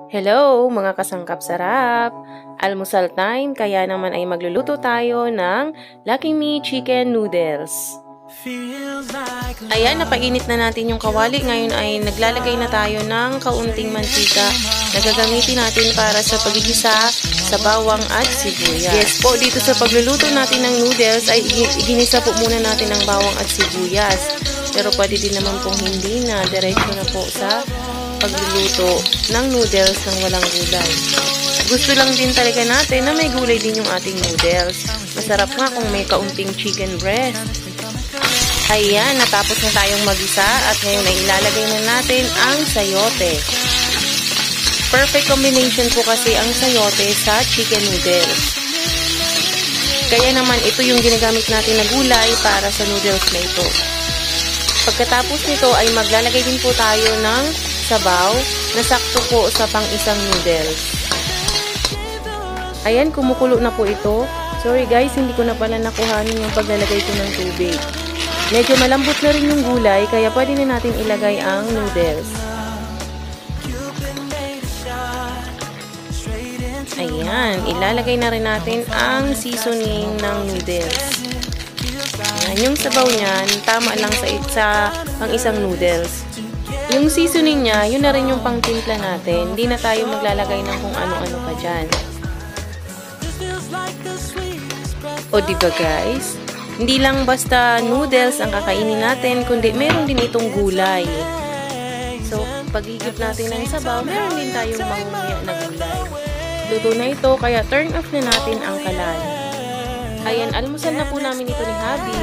Hello mga kasangkap sarap! Almusal time, kaya naman ay magluluto tayo ng Lucky Me Chicken Noodles. Ayan, napainit na natin yung kawali. Ngayon ay naglalagay na tayo ng kaunting mantika na gagamitin natin para sa paggigisa sa bawang at sibuyas. Yes po, dito sa pagluluto natin ng noodles ay iginisa po muna natin ang bawang at sibuyas. Pero pwede din naman pong hindi na, diretso na po sa pagluluto ng noodles ng walang gulay. Gusto lang din talaga natin na may gulay din yung ating noodles. Masarap nga kung may kaunting chicken breast. Ayan, natapos na tayong magisa at ngayon ay ilalagay na natin ang sayote. Perfect combination po kasi ang sayote sa chicken noodles. Kaya naman ito yung ginagamit natin na gulay para sa noodles na ito. Pagkatapos nito ay maglalagay din po tayo ng sabaw na sakto po sa pang-isang noodles. Ayan, kumukulo na po ito. Sorry guys, hindi ko na pala nakuhanin yung paglalagay ko ng tubig. Medyo malambot na rin yung gulay, kaya pwede na natin ilagay ang noodles. Ayan, ilalagay na rin natin ang seasoning ng noodles. Ayan, yung sabaw niyan, tama lang sa pang-isang noodles. Yung seasoning niya, yun na rin yung pang-timpla natin. Hindi na tayo maglalagay ng kung ano-ano pa dyan. O diba guys? Hindi lang basta noodles ang kakainin natin, kundi meron din itong gulay. So, paghigip natin ng sabaw, meron din tayong mangungya na gulay. Luto na ito, kaya turn off na natin ang kalan. Ayan, almusal na po namin ito ni Habi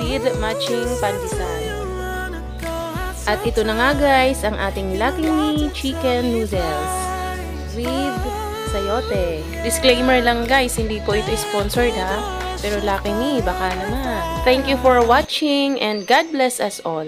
with matching pandesal. At ito na nga guys, ang ating Lucky Me Chicken Noodles with sayote. Disclaimer lang guys, hindi po ito sponsored ha. Pero Lucky Me, baka naman. Thank you for watching and God bless us all.